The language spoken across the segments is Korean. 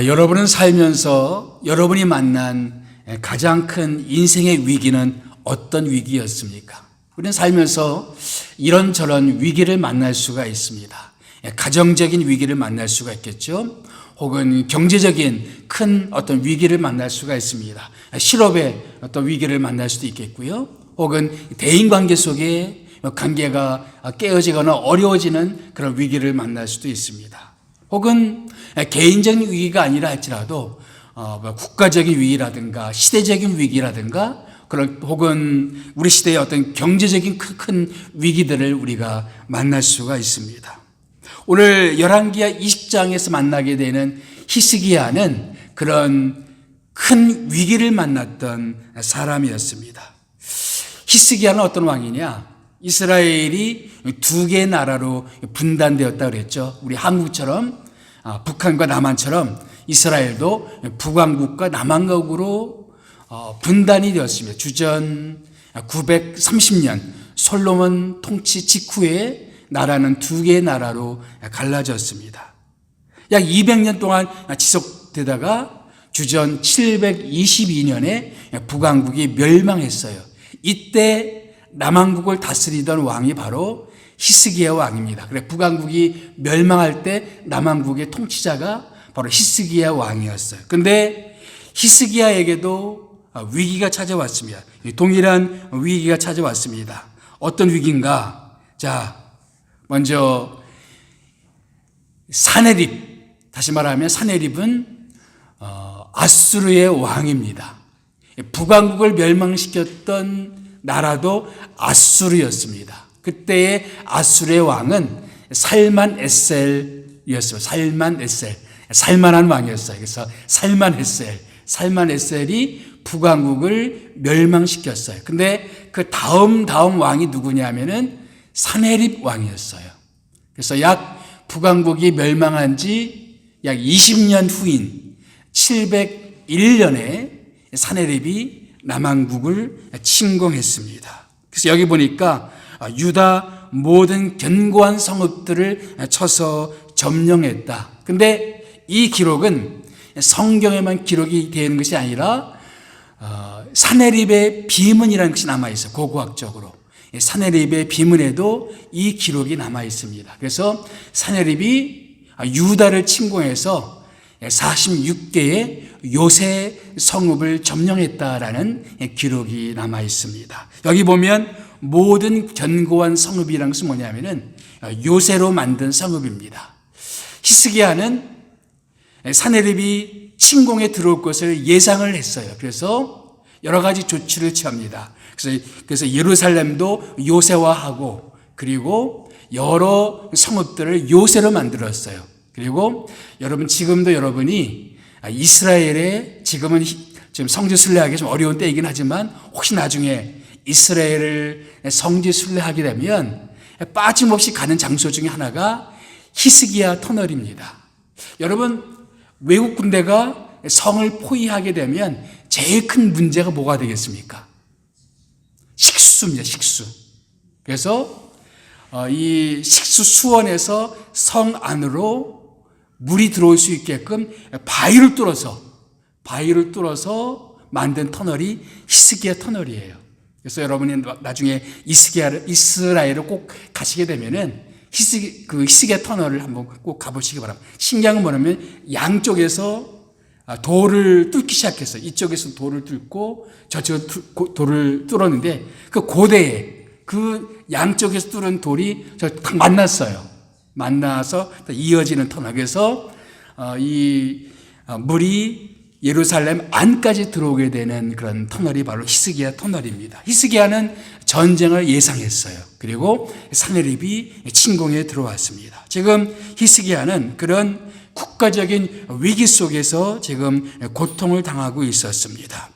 여러분은 살면서 여러분이 만난 가장 큰 인생의 위기는 어떤 위기였습니까? 우리는 살면서 이런저런 위기를 만날 수가 있습니다. 가정적인 위기를 만날 수가 있겠죠. 혹은 경제적인 큰 어떤 위기를 만날 수가 있습니다. 실업의 어떤 위기를 만날 수도 있겠고요. 혹은 대인관계 속에 관계가 깨어지거나 어려워지는 그런 위기를 만날 수도 있습니다. 혹은 개인적인 위기가 아니라 할지라도 국가적인 위기라든가 시대적인 위기라든가 그런 혹은 우리 시대의 어떤 경제적인 큰 위기들을 우리가 만날 수가 있습니다. 오늘 열왕기하 20장에서 만나게 되는 히스기야는 그런 큰 위기를 만났던 사람이었습니다. 히스기야는 어떤 왕이냐? 이스라엘이 두 개의 나라로 분단되었다 그랬죠. 우리 한국처럼 북한과 남한처럼 이스라엘도 북왕국과 남왕국으로 분단이 되었습니다. 주전 930년 솔로몬 통치 직후에 나라는 두 개의 나라로 갈라졌습니다. 약 200년 동안 지속되다가 주전 722년에 북왕국이 멸망했어요. 이때 남왕국을 다스리던 왕이 바로 히스기야 왕입니다. 그래 북왕국이 멸망할 때 남왕국의 통치자가 바로 히스기야 왕이었어요. 그런데 히스기야에게도 위기가 찾아왔습니다. 동일한 위기가 찾아왔습니다. 어떤 위기인가? 자, 먼저 사네립, 다시 말하면 사네립은 아수르의 왕입니다. 북왕국을 멸망시켰던 나라도 아수르였습니다. 그때의 아수르의 왕은 살만 에셀이었어요. 살만 에셀, 살만한 왕이었어요. 그래서 살만 에셀이 북왕국을 멸망시켰어요. 근데 그 다음 왕이 누구냐면은 사네립 왕이었어요. 그래서 약 북왕국이 멸망한 지 약 20년 후인 701년에 사네립이 남왕국을 침공했습니다. 그래서 여기 보니까 유다 모든 견고한 성읍들을 쳐서 점령했다. 근데 이 기록은 성경에만 기록이 되는 것이 아니라 사네립의 비문이라는 것이 남아있어요. 고고학적으로. 사네립의 비문에도 이 기록이 남아 있습니다. 그래서 사네립이 유다를 침공해서 46개의 요새 성읍을 점령했다라는 기록이 남아 있습니다. 여기 보면 모든 견고한 성읍이라는 것은 뭐냐면은 요새로 만든 성읍입니다. 히스기야는 사네립이 침공에 들어올 것을 예상을 했어요. 그래서 여러 가지 조치를 취합니다. 그래서 예루살렘도 요새화하고 그리고 여러 성읍들을 요새로 만들었어요. 그리고 지금도 여러분이 이스라엘에 지금 성지 순례하기 좀 어려운 때이긴 하지만 혹시 나중에 이스라엘을 성지 순례하게 되면 빠짐없이 가는 장소 중에 하나가 히스기야 터널입니다. 여러분 외국 군대가 성을 포위하게 되면 제일 큰 문제가 뭐가 되겠습니까? 식수입니다. 식수. 그래서 이 식수 수원에서 성 안으로 물이 들어올 수 있게끔 바위를 뚫어서 만든 터널이 히스기야 터널이에요. 그래서 여러분이 나중에 이스라엘을 꼭 가시게 되면은 히스기야 터널을 한번 꼭 가보시기 바랍니다. 신기한 건 뭐냐면 양쪽에서 돌을 뚫기 시작했어요. 이쪽에서 돌을 뚫고 저쪽에서 돌을 뚫었는데 그 고대에 그 양쪽에서 뚫은 돌이 딱 만나서 이어지는 터널. 그래서 이 물이 예루살렘 안까지 들어오게 되는 그런 터널이 바로 히스기야 터널입니다. 히스기야는 전쟁을 예상했어요. 그리고 사네립이 침공에 들어왔습니다. 지금 히스기야는 그런 국가적인 위기 속에서 지금 고통을 당하고 있었습니다.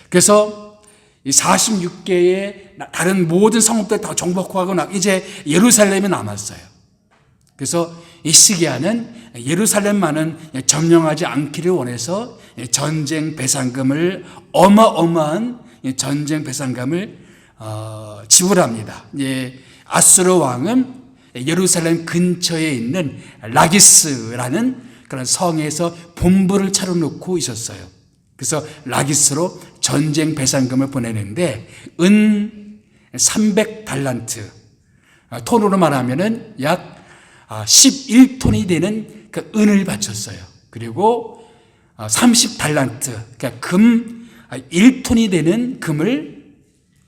그래서 46개의 다른 모든 성읍들 다 정복하고 이제 예루살렘이 남았어요. 그래서 히스기야는 예루살렘만은 점령하지 않기를 원해서 전쟁 배상금을 어마어마한 전쟁 배상금을 지불합니다. 아수르 왕은 예루살렘 근처에 있는 라기스라는 그런 성에서 본부를 차려놓고 있었어요. 그래서 라기스로 전쟁 배상금을 보내는데 은 300달란트, 톤으로 말하면은 약 11톤이 되는 그 은을 바쳤어요. 그리고 30달란트, 그러니까 금 1톤이 되는 금을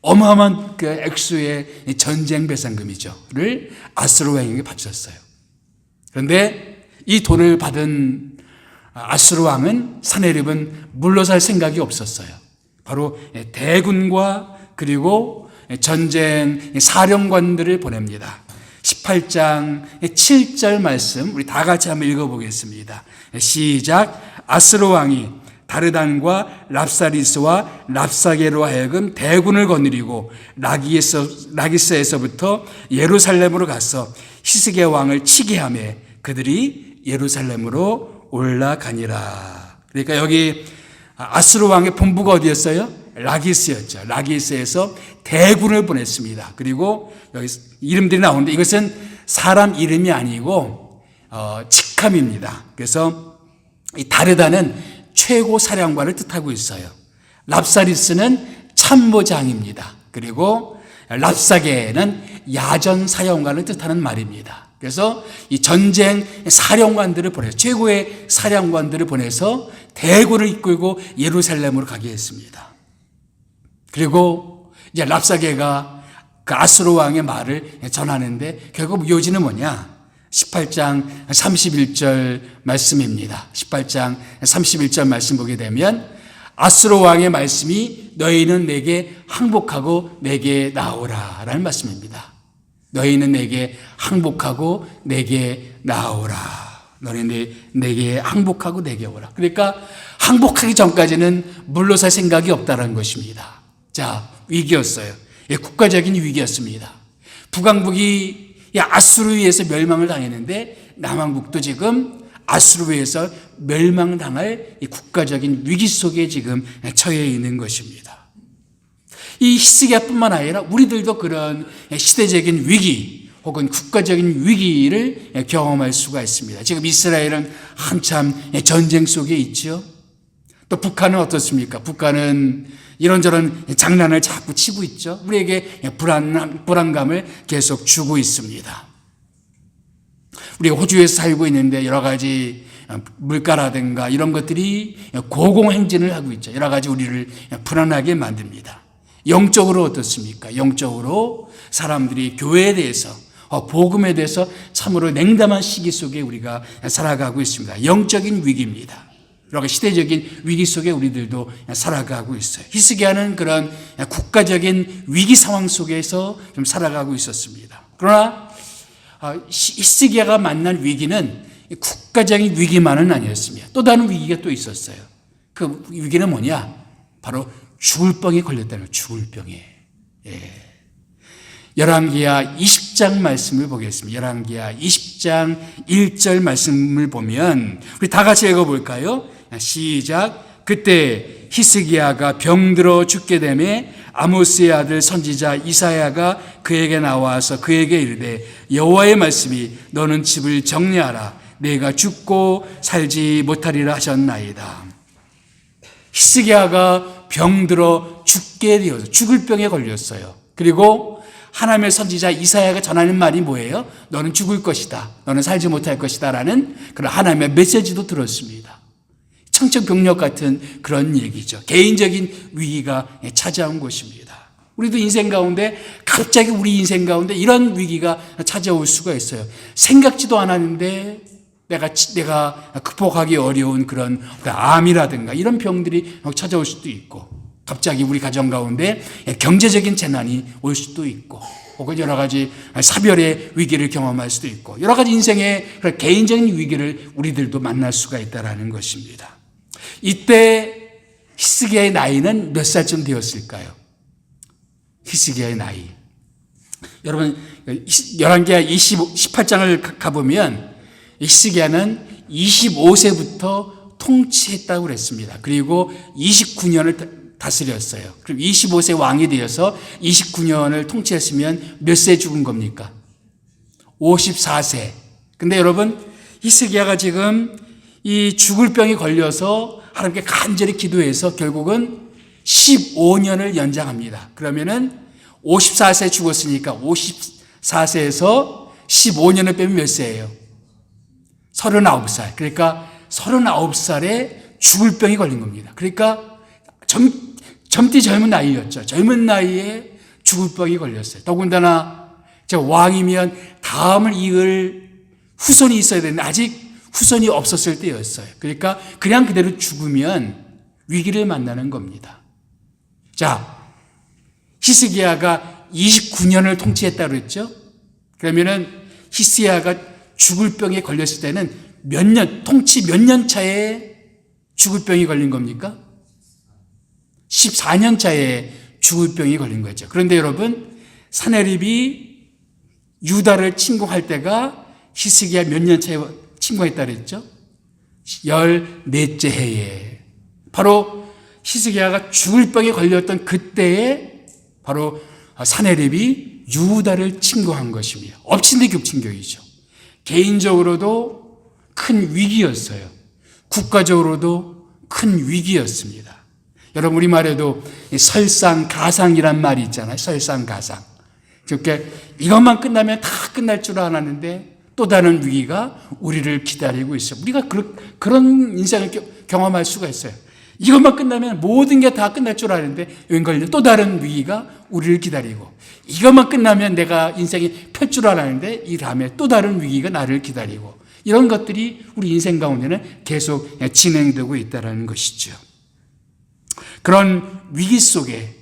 어마어마한 그 액수의 전쟁 배상금이죠.를 아수르 왕에게 바쳤어요. 그런데 이 돈을 받은 아수르 왕은 사네립은 물러설 생각이 없었어요. 바로 대군과 그리고 전쟁 사령관들을 보냅니다. 18장 7절 말씀 우리 다 같이 한번 읽어보겠습니다. 시작. 아수르 왕이 다르단과 랍사리스와 랍사게로 하여금 대군을 거느리고 라기스에서부터 예루살렘으로 가서 히스기야 왕을 치게 하며 그들이 예루살렘으로 올라가니라. 그러니까 여기 아수르 왕의 본부가 어디였어요? 라기스였죠. 라기스에서 대군을 보냈습니다. 그리고 여기 이름들이 나오는데 이것은 사람 이름이 아니고 직함입니다. 그래서 이 다르다는 최고 사령관을 뜻하고 있어요. 랍사리스는 참모장입니다. 그리고 랍사게는 야전 사령관을 뜻하는 말입니다. 그래서 이 전쟁 사령관들을 보내서 최고의 사령관들을 보내서 대군을 이끌고 예루살렘으로 가게 했습니다. 그리고 이제 랍사게가 그 아수르 왕의 말을 전하는데 결국 요지는 뭐냐? 18장 31절 말씀입니다. 18장 31절 말씀 보게 되면 아수르 왕의 말씀이 너희는 내게 항복하고 내게 나오라 라는 말씀입니다. 너희는 내게 항복하고 내게 나오라. 너희는 내게 항복하고 내게 오라. 그러니까 항복하기 전까지는 물러설 생각이 없다는 것입니다. 자, 위기였어요. 국가적인 위기였습니다. 북왕국이 아수르에 의해서 멸망을 당했는데 남왕국도 지금 아수르에 의해서 멸망당할 국가적인 위기 속에 지금 처해 있는 것입니다. 이 히스기야뿐만 아니라 우리들도 그런 시대적인 위기 혹은 국가적인 위기를 경험할 수가 있습니다. 지금 이스라엘은 한참 전쟁 속에 있죠. 또 북한은 어떻습니까? 북한은 이런저런 장난을 자꾸 치고 있죠. 우리에게 불안감을 계속 주고 있습니다. 우리가 호주에서 살고 있는데 여러 가지 물가라든가 이런 것들이 고공행진을 하고 있죠. 여러 가지 우리를 불안하게 만듭니다. 영적으로 어떻습니까? 영적으로 사람들이 교회에 대해서 복음에 대해서 참으로 냉담한 시기 속에 우리가 살아가고 있습니다. 영적인 위기입니다. 여러 시대적인 위기 속에 우리들도 살아가고 있어요. 히스기야는 그런 국가적인 위기 상황 속에서 좀 살아가고 있었습니다. 그러나 히스기야가 만난 위기는 국가적인 위기만은 아니었습니다. 또 다른 위기가 또 있었어요. 그 위기는 뭐냐? 바로 죽을 병에 걸렸다는 거예요. 죽을 병에. 열왕기하 20장 말씀을 보겠습니다. 열왕기하 20장 1절 말씀을 보면 우리 다 같이 읽어볼까요? 시작. 그때 히스기야가 병들어 죽게 되매 아모스의 아들 선지자 이사야가 그에게 나와서 그에게 이르되 여호와의 말씀이 너는 집을 정리하라 내가 죽고 살지 못하리라 하셨나이다. 히스기야가 병들어 죽게 되어서 죽을 병에 걸렸어요. 그리고 하나님의 선지자 이사야가 전하는 말이 뭐예요? 너는 죽을 것이다. 너는 살지 못할 것이다. 라는 그런 하나님의 메시지도 들었습니다. 청천벽력 같은 그런 얘기죠. 개인적인 위기가 찾아온 것입니다. 우리도 인생 가운데 갑자기 우리 인생 가운데 이런 위기가 찾아올 수가 있어요. 생각지도 않았는데 내가 극복하기 어려운 그런 암이라든가 이런 병들이 찾아올 수도 있고 갑자기 우리 가정 가운데 경제적인 재난이 올 수도 있고 혹은 여러 가지 사별의 위기를 경험할 수도 있고 여러 가지 인생의 그런 개인적인 위기를 우리들도 만날 수가 있다는 것입니다. 이때 히스기야의 나이는 몇 살쯤 되었을까요? 히스기야의 나이. 여러분 열왕기하 18장을 가보면 히스기야는 25세부터 통치했다고 그랬습니다. 그리고 29년을 다스렸어요. 그럼 25세 왕이 되어서 29년을 통치했으면 몇 세 죽은 겁니까? 54세. 근데 여러분 히스기야가 지금 이 죽을 병이 걸려서 하나님께 간절히 기도해서 결국은 15년을 연장합니다. 그러면은 54세 죽었으니까 54세에서 15년을 빼면 몇 세예요? 39살. 그러니까 39살에 죽을 병이 걸린 겁니다. 그러니까 젊디 젊은 나이였죠. 젊은 나이에 죽을 병이 걸렸어요. 더군다나 왕이면 다음을 이을 후손이 있어야 되는데 아직 후손이 없었을 때였어요. 그러니까 그냥 그대로 죽으면 위기를 만나는 겁니다. 자, 히스기야가 29년을 통치했다고 그랬죠? 그러면은 히스기야가 죽을 병에 걸렸을 때는 통치 몇 년 차에 죽을 병이 걸린 겁니까? 14년 차에 죽을 병이 걸린 거죠. 그런데 여러분, 사네립이 유다를 침공할 때가 히스기야 몇 년 차에 침공했다 그랬죠? 14째 해에. 바로 히스기야가 죽을 병에 걸렸던 그때에 바로 사네립이 유다를 침공한 것입니다. 엎친 데 겹친 격이죠. 개인적으로도 큰 위기였어요. 국가적으로도 큰 위기였습니다. 여러분, 우리말에도 설상가상이란 말이 있잖아요. 설상가상. 그러니까 이것만 끝나면 다 끝날 줄 알았는데 또 다른 위기가 우리를 기다리고 있어요. 우리가 그런 인생을 경험할 수가 있어요. 이것만 끝나면 모든 게 다 끝날 줄 아는데 웬걸요? 또 다른 위기가 우리를 기다리고, 이것만 끝나면 내가 인생이 펼 줄 알았는데 이 다음에 또 다른 위기가 나를 기다리고, 이런 것들이 우리 인생 가운데는 계속 진행되고 있다는 것이죠. 그런 위기 속에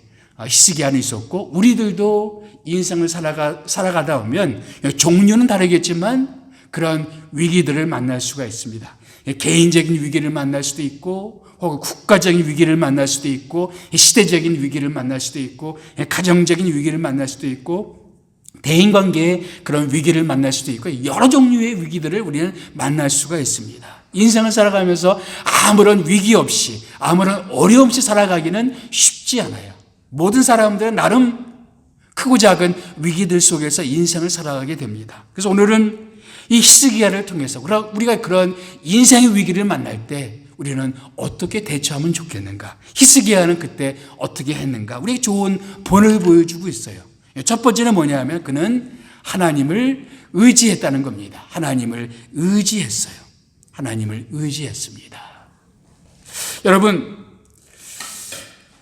히스기야는 있었고, 우리들도 인생을 살아가다 보면 종류는 다르겠지만 그런 위기들을 만날 수가 있습니다. 개인적인 위기를 만날 수도 있고, 혹은 국가적인 위기를 만날 수도 있고, 시대적인 위기를 만날 수도 있고, 가정적인 위기를 만날 수도 있고, 대인관계의 그런 위기를 만날 수도 있고, 여러 종류의 위기들을 우리는 만날 수가 있습니다. 인생을 살아가면서 아무런 위기 없이, 아무런 어려움 없이 살아가기는 쉽지 않아요. 모든 사람들은 나름 크고 작은 위기들 속에서 인생을 살아가게 됩니다. 그래서 오늘은 이 히스기야를 통해서 우리가 그런 인생의 위기를 만날 때 우리는 어떻게 대처하면 좋겠는가? 히스기야는 그때 어떻게 했는가? 우리에게 좋은 본을 보여주고 있어요. 첫 번째는 뭐냐면 그는 하나님을 의지했다는 겁니다. 하나님을 의지했어요. 하나님을 의지했습니다. 여러분,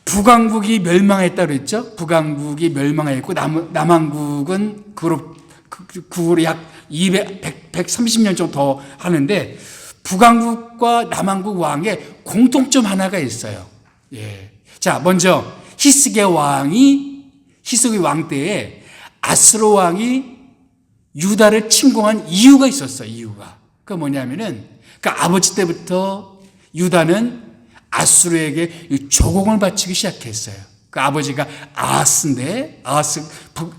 북왕국이 멸망했다고 그랬죠? 북왕국이 멸망했고 남왕국은 그로 약 130년 정도 더 하는데, 북왕국과 남왕국 왕의 공통점 하나가 있어요. 예. 자, 먼저 히스기야 왕 때에 아스로 왕이 유다를 침공한 이유가 있었어요. 이유가. 그 뭐냐면은 그 아버지 때부터 유다는 아수르에게 조공을 바치기 시작했어요. 그 아버지가 아하스인데,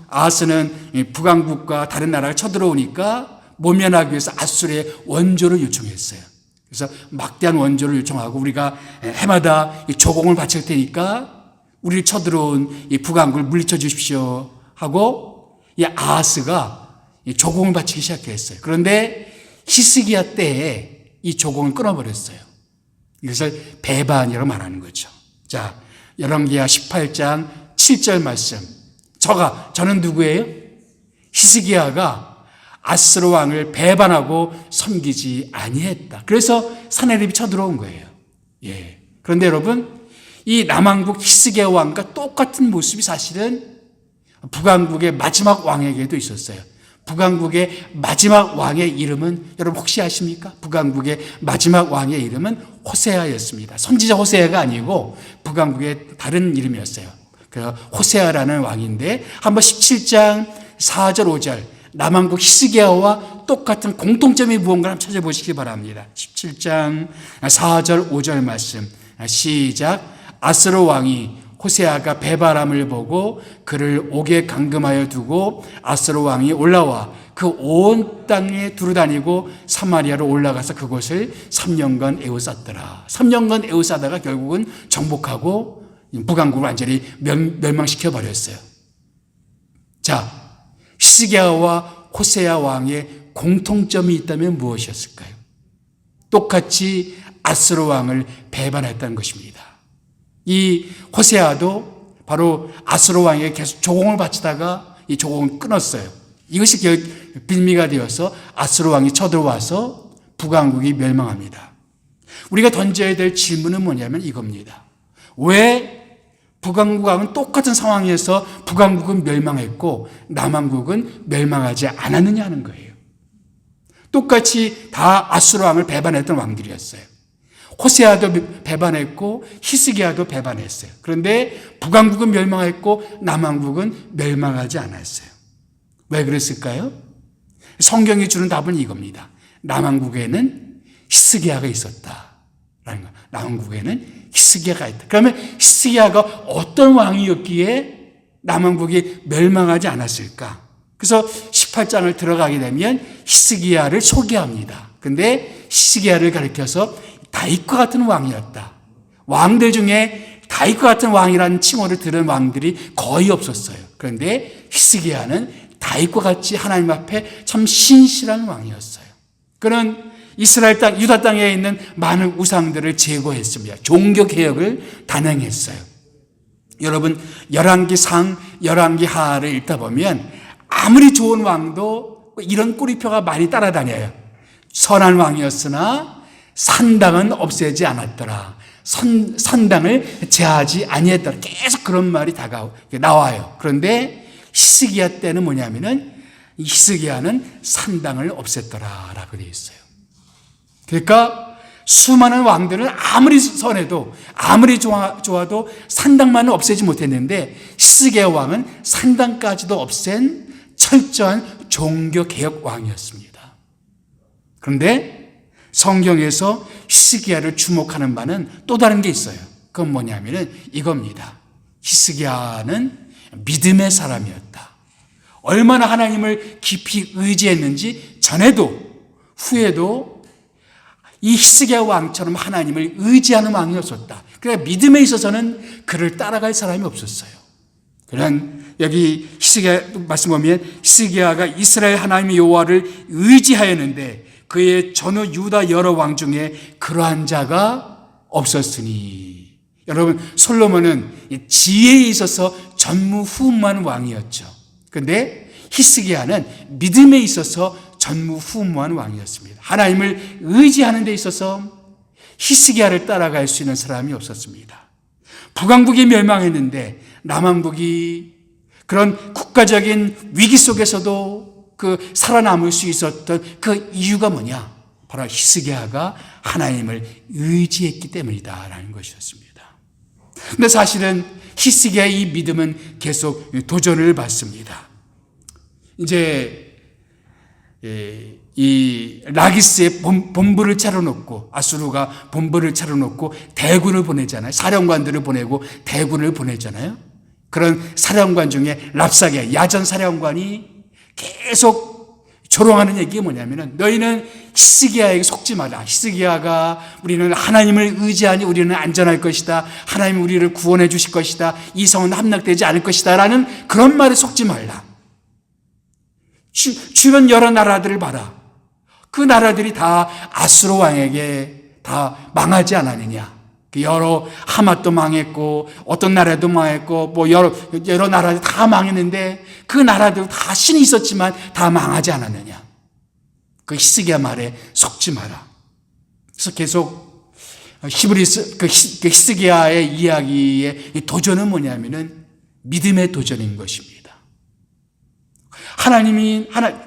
아하스는 북왕국과 다른 나라가 쳐들어오니까 모면하기 위해서 아수르의 원조를 요청했어요. 그래서 막대한 원조를 요청하고, 우리가 해마다 조공을 바칠 테니까 우리를 쳐들어온 이 북왕국을 물리쳐 주십시오 하고, 이 아하스가 조공을 바치기 시작했어요. 그런데 히스기야 때에 이 조공을 끊어버렸어요. 이것을 배반이라고 말하는 거죠. 자, 열왕기하 18장 7절 말씀. 저는 누구예요? 히스기야가 아스로 왕을 배반하고 섬기지 아니했다. 그래서 사네립이 쳐들어온 거예요. 예. 그런데 여러분, 이 남왕국 히스기야 왕과 똑같은 모습이 사실은 북왕국의 마지막 왕에게도 있었어요. 북왕국의 마지막 왕의 이름은 여러분 혹시 아십니까? 북왕국의 마지막 왕의 이름은 호세아였습니다. 선지자 호세아가 아니고 북왕국의 다른 이름이었어요. 그 호세아라는 왕인데, 한번 17장 4절 5절 남왕국 히스기야와 똑같은 공통점이 무언가 한번 찾아보시기 바랍니다. 17장 4절 5절 말씀 시작. 아스로 왕이 호세아가 배반함을 보고 그를 옥에 감금하여 두고 아스로 왕이 올라와 그 온 땅에 두루다니고 사마리아로 올라가서 그곳을 3년간 에워쌌더라. 3년간 에워싸다가 결국은 정복하고 북왕국을 완전히 멸망시켜 버렸어요. 자, 히스기야와 호세아 왕의 공통점이 있다면 무엇이었을까요? 똑같이 아스로 왕을 배반했다는 것입니다. 이 호세아도 바로 아스로 왕에게 계속 조공을 바치다가 이 조공을 끊었어요. 이것이 빌미가 되어서 아스로 왕이 쳐들어와서 북왕국이 멸망합니다. 우리가 던져야 될 질문은 뭐냐면 이겁니다. 왜 북왕국 왕은 똑같은 상황에서 북왕국은 멸망했고 남왕국은 멸망하지 않았느냐 하는 거예요. 똑같이 다 아수르 왕을 배반했던 왕들이었어요. 호세아도 배반했고 히스기야도 배반했어요. 그런데 북왕국은 멸망했고 남왕국은 멸망하지 않았어요. 왜 그랬을까요? 성경이 주는 답은 이겁니다. 남왕국에는 히스기야가 있었다라는 거. 남왕국에는 히스기야가 있다. 그러면 히스기야가 어떤 왕이었기에 남왕국이 멸망하지 않았을까? 그래서 18장을 들어가게 되면 히스기야를 소개합니다. 근데 히스기야를 가리켜서 다윗과 같은 왕이었다. 왕들 중에 다윗과 같은 왕이라는 칭호를 들은 왕들이 거의 없었어요. 그런데 히스기야는 다윗과 같이 하나님 앞에 참 신실한 왕이었어요. 그는 이스라엘 땅, 유다 땅에 있는 많은 우상들을 제거했습니다. 종교개혁을 단행했어요. 여러분, 열왕기상, 열왕기하를 읽다 보면 아무리 좋은 왕도 이런 꼬리표가 많이 따라다녀요. 선한 왕이었으나 산당은 없애지 않았더라. 산당을 제하지 아니했더라. 계속 그런 말이 나와요. 그런데 히스기야 때는 뭐냐면은 히스기야는 산당을 없앴더라 라고 되어 있어요. 그러니까 수많은 왕들은 아무리 선해도 아무리 좋아도 산당만은 없애지 못했는데 히스기야 왕은 산당까지도 없앤 철저한 종교개혁 왕이었습니다. 그런데 성경에서 히스기야를 주목하는 바는 또 다른 게 있어요. 그건 뭐냐면은 이겁니다. 히스기야는 믿음의 사람이었다. 얼마나 하나님을 깊이 의지했는지 전에도 후에도 이 히스기야 왕처럼 하나님을 의지하는 왕이었었다. 그러니까 믿음에 있어서는 그를 따라갈 사람이 없었어요. 그런 여기 히스기야 말씀 보면 히스기야가 이스라엘 하나님 여호와를 의지하였는데 그의 전후 유다 여러 왕 중에 그러한 자가 없었으니. 여러분, 솔로몬은 지혜에 있어서 전무후무한 왕이었죠. 그런데 히스기야는 믿음에 있어서 전무후무한 왕이었습니다. 하나님을 의지하는 데 있어서 히스기야를 따라갈 수 있는 사람이 없었습니다. 북왕국이 멸망했는데 남왕국이 그런 국가적인 위기 속에서도 그 살아남을 수 있었던 그 이유가 뭐냐? 바로 히스기야가 하나님을 의지했기 때문이다라는 것이었습니다. 근데 사실은 히스기야의 이 믿음은 계속 도전을 받습니다. 이제 이 라기스의 본부를 차려놓고 아수르가 본부를 차려놓고 대군을 보내잖아요. 사령관들을 보내고 대군을 보내잖아요. 그런 사령관 중에 랍사게 야전 사령관이 계속 조롱하는 얘기가 뭐냐면은 너희는 히스기야에게 속지 마라. 히스기야가 우리는 하나님을 의지하니 우리는 안전할 것이다. 하나님이 우리를 구원해 주실 것이다. 이 성은 함락되지 않을 것이다. 라는 그런 말에 속지 말라. 주변 여러 나라들을 봐라. 그 나라들이 다 아수르 왕에게 다 망하지 않았느냐. 여러 하맛도 망했고 어떤 나라도 망했고 뭐 여러 나라들 다 망했는데 그 나라들 다 신이 있었지만 다 망하지 않았느냐. 그 히스기야 말에 속지 마라. 그래서 계속 히브리스 그 히스기야의 이야기의 도전은 뭐냐면은 믿음의 도전인 것입니다.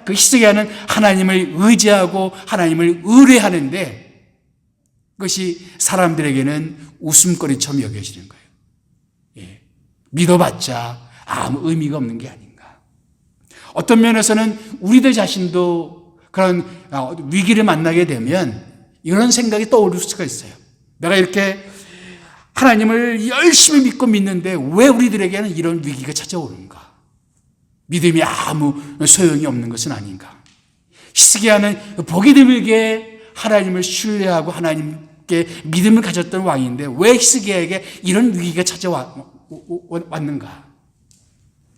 그 히스기야는 하나님을 의지하고 하나님을 의뢰하는데 그것이 사람들에게는 웃음거리처럼 여겨지는 거예요. 예. 믿어봤자 아무 의미가 없는 게 아닌가. 어떤 면에서는 우리들 자신도 그런 위기를 만나게 되면 이런 생각이 떠오를 수가 있어요. 내가 이렇게 하나님을 열심히 믿고 믿는데 왜 우리들에게는 이런 위기가 찾아오는가? 믿음이 아무 소용이 없는 것은 아닌가? 히스기야는 보기 드물게 하나님을 신뢰하고 하나님께 믿음을 가졌던 왕인데 왜 히스기야에게 이런 위기가 찾아왔는가?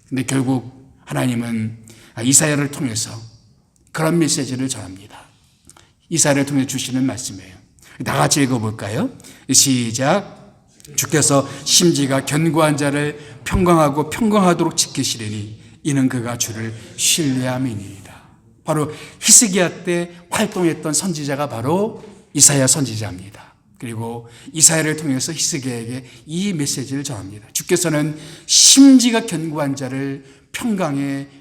근데 결국 하나님은 이사야를 통해서 그런 메시지를 전합니다. 이사야를 통해 주시는 말씀이에요. 다 같이 읽어볼까요? 시작. 주께서 심지가 견고한 자를 평강하고 평강하도록 지키시리니 이는 그가 주를 신뢰함이니이다. 바로 히스기야 때 활동했던 선지자가 바로 이사야 선지자입니다. 그리고 이사야를 통해서 히스기야에게 이 메시지를 전합니다. 주께서는 심지가 견고한 자를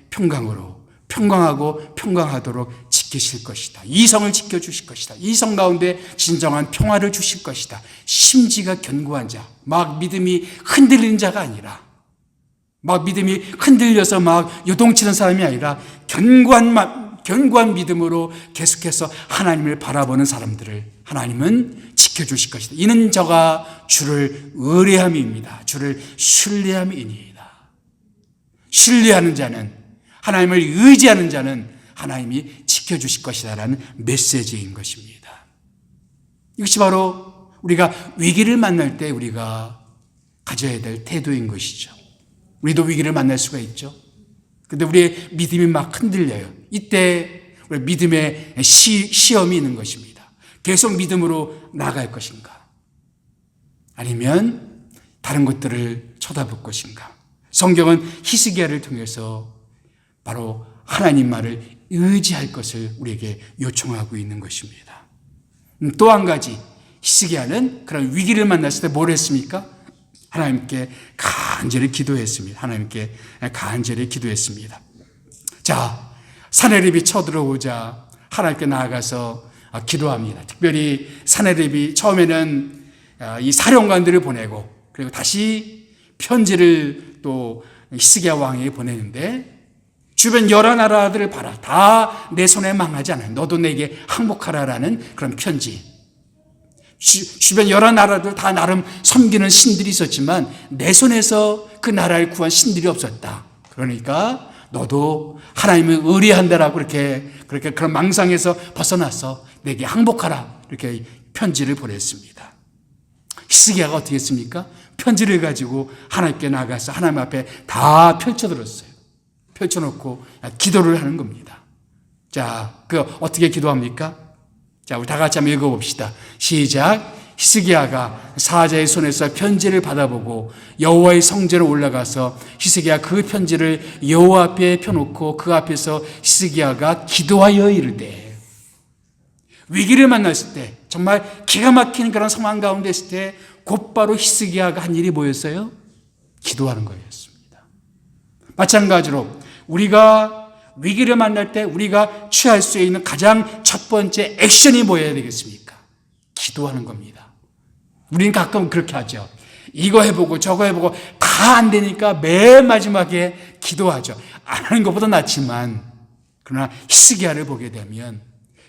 평강으로 평강하고 평강하도록 지키실 것이다. 이 성을 지켜주실 것이다. 이 성 가운데 진정한 평화를 주실 것이다. 심지가 견고한 자, 막 믿음이 흔들리는 자가 아니라, 막 믿음이 흔들려서 막 요동치는 사람이 아니라 견고한 믿음으로 계속해서 하나님을 바라보는 사람들을 하나님은 지켜주실 것이다. 이는 저가 주를 의뢰함입니다. 주를 신뢰함이니이다. 신뢰하는 자는, 하나님을 의지하는 자는 하나님이 지켜주실 것이다라는 메시지인 것입니다. 이것이 바로 우리가 위기를 만날 때 우리가 가져야 될 태도인 것이죠. 우리도 위기를 만날 수가 있죠. 근데 우리의 믿음이 막 흔들려요. 이때 우리 믿음의 시험이 있는 것입니다. 계속 믿음으로 나아갈 것인가? 아니면 다른 것들을 쳐다볼 것인가? 성경은 히스기야를 통해서 바로 하나님 말을 의지할 것을 우리에게 요청하고 있는 것입니다. 또 한 가지, 히스기야는 그런 위기를 만났을 때 뭘 했습니까? 하나님께 간절히 기도했습니다. 하나님께 간절히 기도했습니다. 자, 사내립이 쳐들어오자 하나님께 나아가서 기도합니다. 특별히 사내립이 처음에는 이 사령관들을 보내고 그리고 다시 편지를 또 히스기야 왕에게 보내는데 주변 여러 나라들을 봐라. 다 내 손에 망하지 않아. 너도 내게 항복하라라는 그런 편지. 주변 여러 나라들 다 나름 섬기는 신들이 있었지만 내 손에서 그 나라를 구한 신들이 없었다. 그러니까 너도 하나님을 의뢰한다라고 그렇게 그런 망상에서 벗어나서 내게 항복하라. 이렇게 편지를 보냈습니다. 히스기야가 어떻게 했습니까? 편지를 가지고 하나님께 나가서 하나님 앞에 다 펼쳐들었어요. 펼쳐놓고 기도를 하는 겁니다. 자, 어떻게 기도합니까? 자, 우리 다 같이 한번 읽어봅시다. 시작. 히스기야가 사자의 손에서 편지를 받아보고 여호와의 성전에 올라가서 히스기야 그 편지를 여호와 앞에 펴놓고 그 앞에서 히스기야가 기도하여 이르되, 위기를 만났을 때 정말 기가 막히는 그런 상황 가운데 있을 때 곧바로 히스기야가 한 일이 뭐였어요? 기도하는 거였습니다. 마찬가지로 우리가 위기를 만날 때 우리가 취할 수 있는 가장 첫 번째 액션이 뭐여야 되겠습니까? 기도하는 겁니다. 우리는 가끔 그렇게 하죠. 이거 해보고 저거 해보고 다 안 되니까 맨 마지막에 기도하죠. 안 하는 것보다 낫지만, 그러나 히스기야를 보게 되면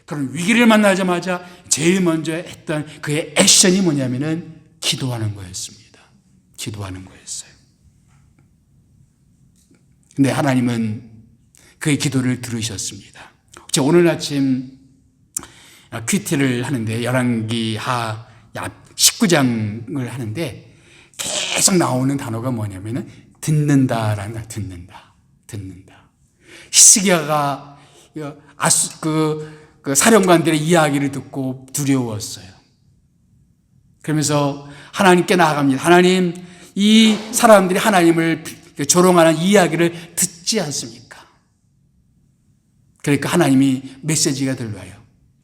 그런 위기를 만나자마자 제일 먼저 했던 그의 액션이 뭐냐면은 기도하는 거였습니다. 기도하는 거였어요. 근데 하나님은 그의 기도를 들으셨습니다. 오늘 아침 큐티를 하는데 열왕기 하 19장을 하는데 계속 나오는 단어가 뭐냐면은 듣는다라는 말, 듣는다. 히스기야가 그 사령관들의 이야기를 듣고 두려웠어요. 그러면서 하나님께 나아갑니다. 하나님, 이 사람들이 하나님을 조롱하는 이야기를 듣지 않습니까? 그러니까 하나님이 메시지가 들려와요.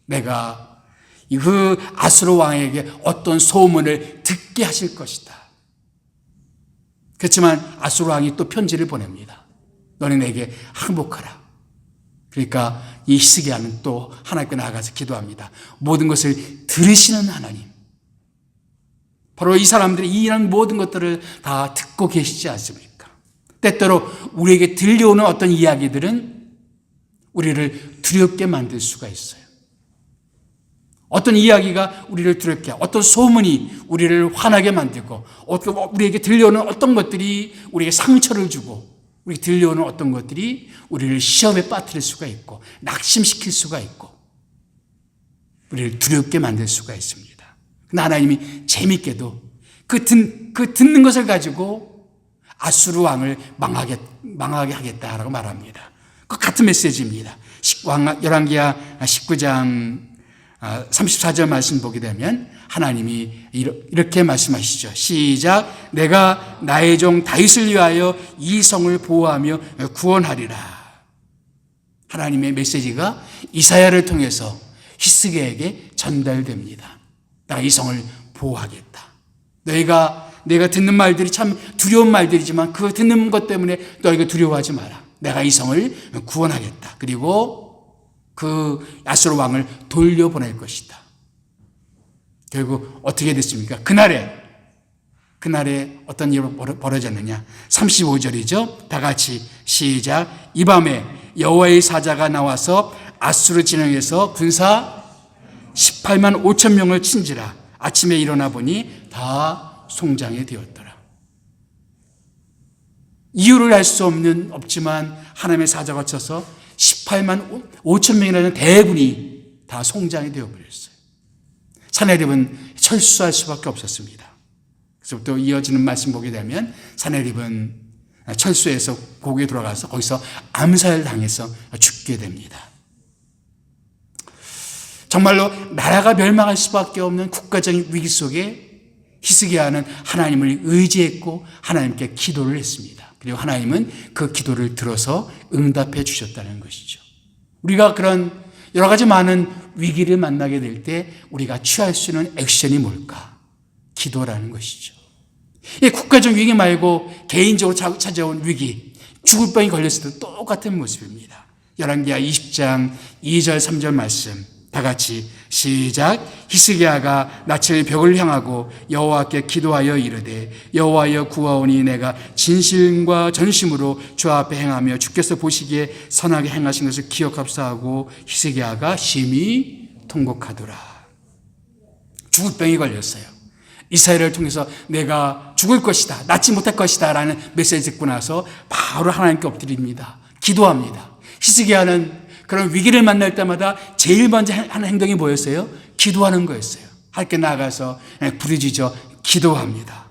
내가 그 아수르 왕에게 어떤 소문을 듣게 하실 것이다. 그렇지만 아수르 왕이 또 편지를 보냅니다. 너는 내게 항복하라. 그러니까 이 히스기야는 또 하나님께 나아가서 기도합니다. 모든 것을 들으시는 하나님. 바로 이 사람들이 이런 모든 것들을 다 듣고 계시지 않습니까? 때때로 우리에게 들려오는 어떤 이야기들은 우리를 두렵게 만들 수가 있어요. 어떤 이야기가 우리를 두렵게, 어떤 소문이 우리를 화나게 만들고, 우리에게 들려오는 어떤 것들이 우리에게 상처를 주고, 우리에게 들려오는 어떤 것들이 우리를 시험에 빠뜨릴 수가 있고, 낙심시킬 수가 있고, 우리를 두렵게 만들 수가 있습니다. 근데 하나님이 재밌게도 그 듣는 것을 가지고 아수르 왕을 망하게 하겠다라고 말합니다. 그 같은 메시지입니다. 열왕기하 19장 34절 말씀 보게 되면 하나님이 이렇게 말씀하시죠. 시작. 내가 나의 종 다윗을 위하여 이 성을 보호하며 구원하리라. 하나님의 메시지가 이사야를 통해서 히스기야에게 전달됩니다. 내가 이 성을 보호하겠다. 내가 듣는 말들이 참 두려운 말들이지만 그 듣는 것 때문에 너희가 두려워하지 마라. 내가 이 성을 구원하겠다. 그리고 그 아수르 왕을 돌려보낼 것이다. 결국 어떻게 됐습니까? 그날에 어떤 일이 벌어졌느냐? 35절이죠. 다 같이 시작. 이 밤에 여호와의 사자가 나와서 아수르 진영에서 군사 18만 5천 명을 친지라. 아침에 일어나 보니 다 송장이 되었더라. 이유를 알 수 없지만 하나님의 사자가 쳐서 18만 5천 명이라는 대군이 다 송장이 되어버렸어요. 사내립은 철수할 수밖에 없었습니다. 그래서 또 이어지는 말씀 보게 되면 사내립은 철수해서 고국에 돌아가서 거기서 암살당해서 죽게 됩니다. 정말로 나라가 멸망할 수밖에 없는 국가적인 위기 속에 히스기야는 하나님을 의지했고 하나님께 기도를 했습니다. 그리고 하나님은 그 기도를 들어서 응답해 주셨다는 것이죠. 우리가 그런 여러 가지 많은 위기를 만나게 될 때 우리가 취할 수 있는 액션이 뭘까? 기도라는 것이죠. 이 국가적 위기 말고 개인적으로 찾아온 위기, 죽을 병이 걸렸을 때 똑같은 모습입니다. 열왕기하 20장 2절 3절 말씀 다 같이 시작. 히스기야가 낯을 벽을 향하고 여호와께 기도하여 이르되 여호와여 구하오니 내가 진실과 전심으로 주 앞에 행하며 주께서 보시기에 선하게 행하신 것을 기억합사하고 히스기야가 심히 통곡하더라. 죽을 병이 걸렸어요. 이사야를 통해서 내가 죽을 것이다, 낫지 못할 것이다 라는 메시지 듣고 나서 바로 하나님께 엎드립니다. 기도합니다. 히스기야는 그런 위기를 만날 때마다 제일 먼저 하는 행동이 뭐였어요? 기도하는 거였어요. 하나님께 나아가서 부르짖어 기도합니다.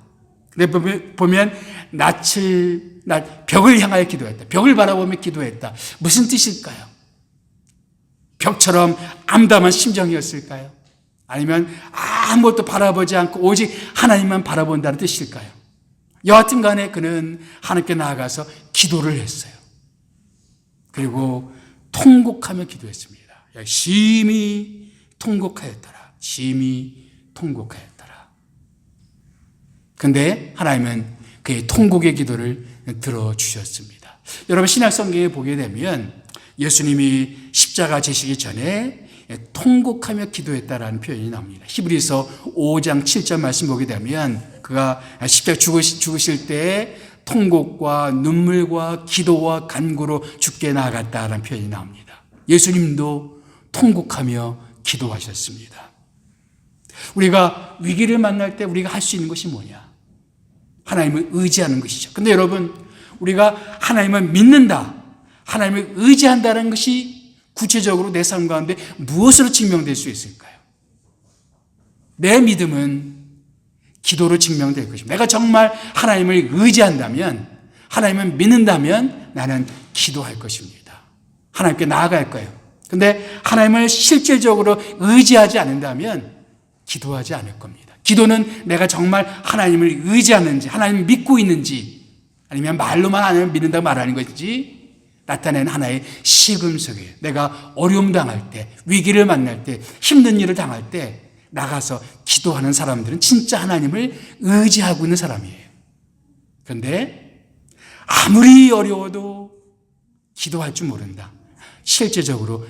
근데 보면 벽을 향하여 기도했다. 벽을 바라보며 기도했다. 무슨 뜻일까요? 벽처럼 암담한 심정이었을까요? 아니면 아무것도 바라보지 않고 오직 하나님만 바라본다는 뜻일까요? 여하튼 간에 그는 하나님께 나아가서 기도를 했어요. 그리고 통곡하며 기도했습니다. 심히 통곡하였더라. 심히 통곡하였더라. 그런데 하나님은 그의 통곡의 기도를 들어주셨습니다. 여러분 신약 성경에 보게 되면 예수님이 십자가 지시기 전에 통곡하며 기도했다라는 표현이 나옵니다. 히브리서 5장 7절 말씀 보게 되면 그가 십자가 죽으실 때 통곡과 눈물과 기도와 간구로 죽게 나아갔다라는 표현이 나옵니다. 예수님도 통곡하며 기도하셨습니다. 우리가 위기를 만날 때 우리가 할 수 있는 것이 뭐냐? 하나님을 의지하는 것이죠. 근데 여러분, 우리가 하나님을 믿는다, 하나님을 의지한다는 것이 구체적으로 내 삶 가운데 무엇으로 증명될 수 있을까요? 내 믿음은 기도로 증명될 것입니다. 내가 정말 하나님을 의지한다면, 하나님을 믿는다면 나는 기도할 것입니다. 하나님께 나아갈 거예요. 근데 하나님을 실질적으로 의지하지 않는다면 기도하지 않을 겁니다. 기도는 내가 정말 하나님을 의지하는지, 하나님을 믿고 있는지, 아니면 말로만 하나님을 믿는다고 말하는 것인지 나타내는 하나의 시금석이에요. 내가 어려움 당할 때, 위기를 만날 때, 힘든 일을 당할 때 나가서 기도하는 사람들은 진짜 하나님을 의지하고 있는 사람이에요. 그런데 아무리 어려워도 기도할 줄 모른다. 실제적으로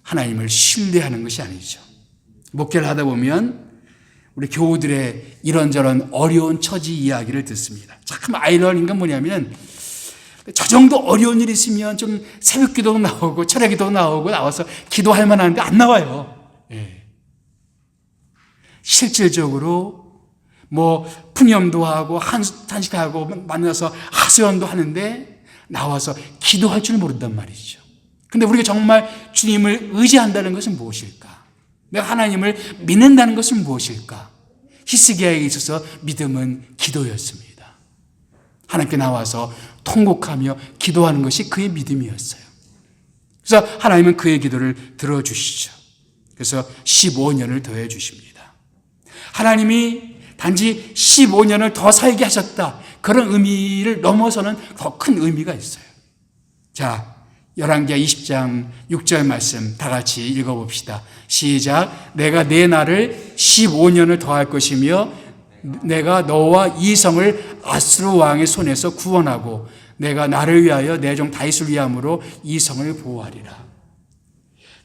하나님을 신뢰하는 것이 아니죠. 목회를 하다 보면 우리 교우들의 이런저런 어려운 처지 이야기를 듣습니다. 참 아이러니한 건 뭐냐면 저 정도 어려운 일이 있으면 좀 새벽 기도도 나오고 철야 기도도 나와서 기도할 만한데 안 나와요. 예. 실질적으로 푸념도 하고 한식하고 만나서 하소연도 하는데 나와서 기도할 줄 모른단 말이죠. 근데 우리가 정말 주님을 의지한다는 것은 무엇일까? 내가 하나님을 믿는다는 것은 무엇일까? 히스기야에 있어서 믿음은 기도였습니다. 하나님께 나와서 통곡하며 기도하는 것이 그의 믿음이었어요. 그래서 하나님은 그의 기도를 들어주시죠. 그래서 15년을 더해 주십니다. 하나님이 단지 15년을 더 살게 하셨다. 그런 의미를 넘어서는 더 큰 의미가 있어요. 자, 열왕기하 20장 6절 말씀 다 같이 읽어봅시다. 시작. 내가 내 날을 15년을 더할 것이며 내가 너와 이 성을 아수르 왕의 손에서 구원하고 내가 나를 위하여 내 종 다윗을 위함으로 이 성을 보호하리라.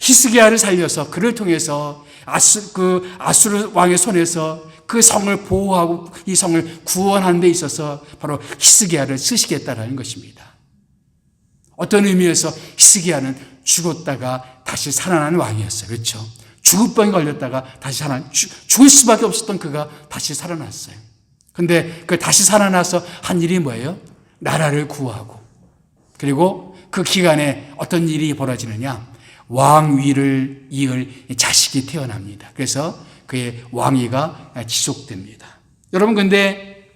히스기야를 살려서 그를 통해서 아수르 왕의 손에서 그 성을 보호하고 이 성을 구원하는 데 있어서 바로 히스기야를 쓰시겠다라는 것입니다. 어떤 의미에서 히스기야는 죽었다가 다시 살아난 왕이었어요. 그렇죠? 죽을 병에 걸렸다가 다시 죽을 수밖에 없었던 그가 다시 살아났어요. 근데 그 다시 살아나서 한 일이 뭐예요? 나라를 구하고, 그리고 그 기간에 어떤 일이 벌어지느냐? 왕위를 이을 자식이 태어납니다. 그래서 그의 왕위가 지속됩니다. 여러분, 근데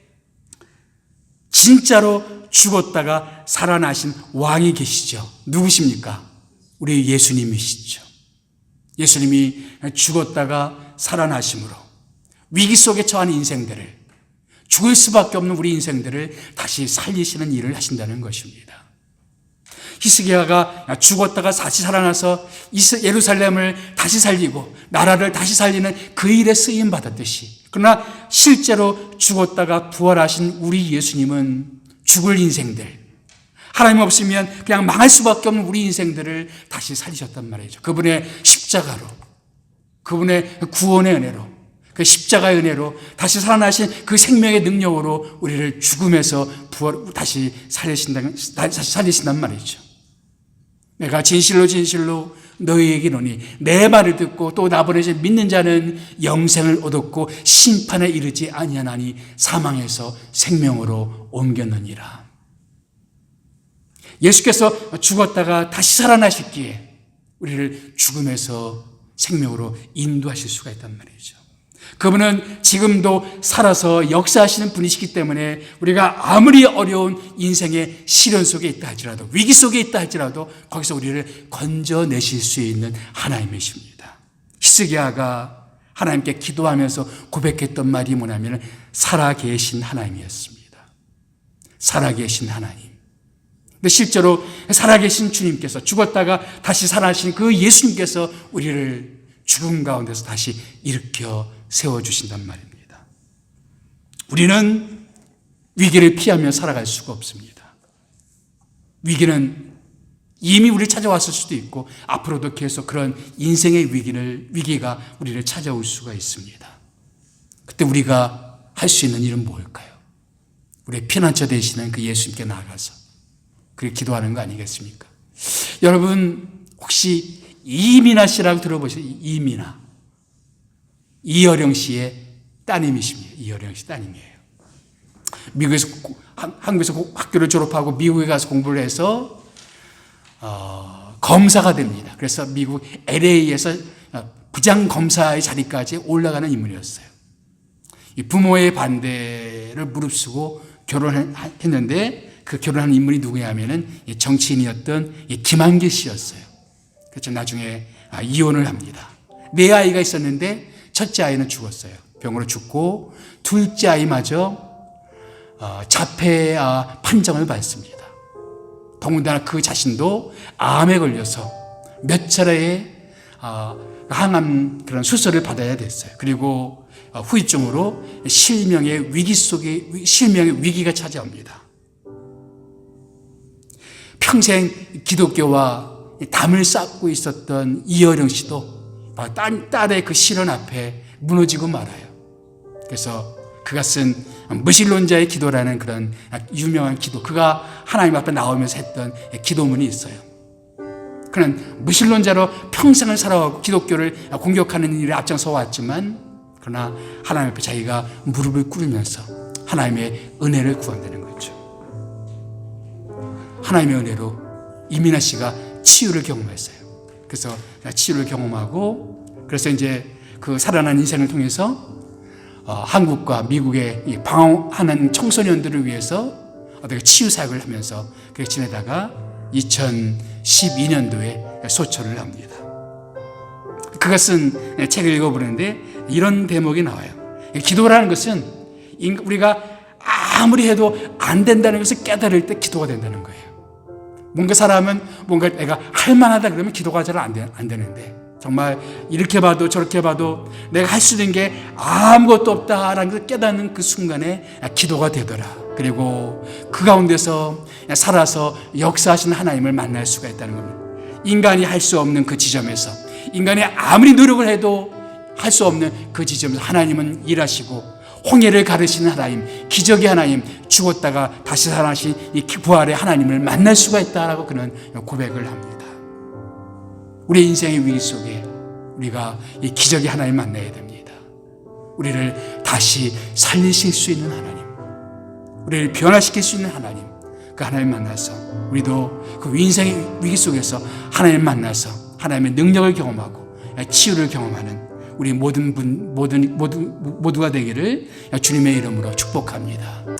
진짜로 죽었다가 살아나신 왕이 계시죠. 누구십니까? 우리 예수님이시죠. 예수님이 죽었다가 살아나심으로 위기 속에 처한 인생들을, 죽을 수밖에 없는 우리 인생들을 다시 살리시는 일을 하신다는 것입니다. 히스기야가 죽었다가 다시 살아나서 예루살렘을 다시 살리고 나라를 다시 살리는 그 일에 쓰임 받았듯이, 그러나 실제로 죽었다가 부활하신 우리 예수님은 죽을 인생들, 하나님 없으면 그냥 망할 수밖에 없는 우리 인생들을 다시 살리셨단 말이죠. 그분의 십자가로, 그분의 구원의 은혜로, 그 십자가의 은혜로 다시 살아나신 그 생명의 능력으로 우리를 죽음에서 다시 살리신단 말이죠. 내가 진실로 너희에게 이르노니 내 말을 듣고 또 나 보내신 믿는 자는 영생을 얻었고 심판에 이르지 아니하나니 사망에서 생명으로 옮겼느니라. 예수께서 죽었다가 다시 살아나셨기에 우리를 죽음에서 생명으로 인도하실 수가 있단 말이죠. 그분은 지금도 살아서 역사하시는 분이시기 때문에 우리가 아무리 어려운 인생의 시련 속에 있다 할지라도, 위기 속에 있다 할지라도 거기서 우리를 건져내실 수 있는 하나님이십니다. 히스기야가 하나님께 기도하면서 고백했던 말이 뭐냐면 살아계신 하나님이었습니다. 살아계신 하나님. 근데 실제로 살아계신 주님께서, 죽었다가 다시 살아나신 그 예수님께서 우리를 죽음 가운데서 다시 일으켜 세워주신단 말입니다. 우리는 위기를 피하며 살아갈 수가 없습니다. 위기는 이미 우리를 찾아왔을 수도 있고 앞으로도 계속 그런 인생의 위기가 우리를 찾아올 수가 있습니다. 그때 우리가 할 수 있는 일은 뭘까요? 우리의 피난처 되시는 그 예수님께 나아가서 그렇게 기도하는 거 아니겠습니까? 여러분, 혹시 이민아 씨라고 들어보셨어요? 이민아. 이어령 씨의 따님이십니다. 이어령 씨 따님이에요. 한국에서 학교를 졸업하고 미국에 가서 공부를 해서 검사가 됩니다. 그래서 미국 LA에서 부장검사의 자리까지 올라가는 인물이었어요. 부모의 반대를 무릅쓰고 결혼했는데 그 결혼한 인물이 누구냐면은 정치인이었던 김한길 씨였어요. 그래서 나중에 이혼을 합니다. 4아이가 있었는데 첫째 아이는 죽었어요. 병으로 죽고 둘째 아이마저 자폐 판정을 받습니다. 더군다나 그 자신도 암에 걸려서 몇 차례의 항암 그런 수술을 받아야 됐어요. 그리고 후유증으로 실명의 위기가 찾아옵니다. 평생 기독교와 담을 쌓고 있었던 이어령 씨도 딸의 그 시련 앞에 무너지고 말아요. 그래서 그가 쓴 무신론자의 기도라는 그런 유명한 기도, 그가 하나님 앞에 나오면서 했던 기도문이 있어요. 그는 무신론자로 평생을 살아왔고 기독교를 공격하는 일에 앞장서 왔지만, 그러나 하나님 앞에 자기가 무릎을 꿇으면서 하나님의 은혜를 구한다는 거죠. 하나님의 은혜로 이민아 씨가 치유를 경험했어요. 그래서 치유를 경험하고, 그래서 이제 그 살아난 인생을 통해서 한국과 미국에 방황하는 청소년들을 위해서 어떻게 치유 사역을 하면서 그렇게 지내다가 2012년도에 소천을 합니다. 그가 쓴 책을 읽어보는데 이런 대목이 나와요. 기도라는 것은 우리가 아무리 해도 안 된다는 것을 깨달을 때 기도가 된다는 거예요. 뭔가 사람은 뭔가 내가 할 만하다 그러면 기도가 잘 안 되는데, 정말 이렇게 봐도 저렇게 봐도 내가 할 수 있는 게 아무것도 없다라는 것을 깨닫는 그 순간에 기도가 되더라. 그리고 그 가운데서 살아서 역사하시는 하나님을 만날 수가 있다는 겁니다. 인간이 할 수 없는 그 지점에서, 인간이 아무리 노력을 해도 할 수 없는 그 지점에서 하나님은 일하시고, 홍해를 가르시는 하나님, 기적의 하나님, 죽었다가 다시 살아나신 이 부활의 하나님을 만날 수가 있다라고 그는 고백을 합니다. 우리 인생의 위기 속에 우리가 이 기적의 하나님 만나야 됩니다. 우리를 다시 살리실 수 있는 하나님, 우리를 변화시킬 수 있는 하나님, 그 하나님 만나서 우리도 그 인생의 위기 속에서 하나님 만나서 하나님의 능력을 경험하고 치유를 경험하는 우리 모두가 되기를 주님의 이름으로 축복합니다.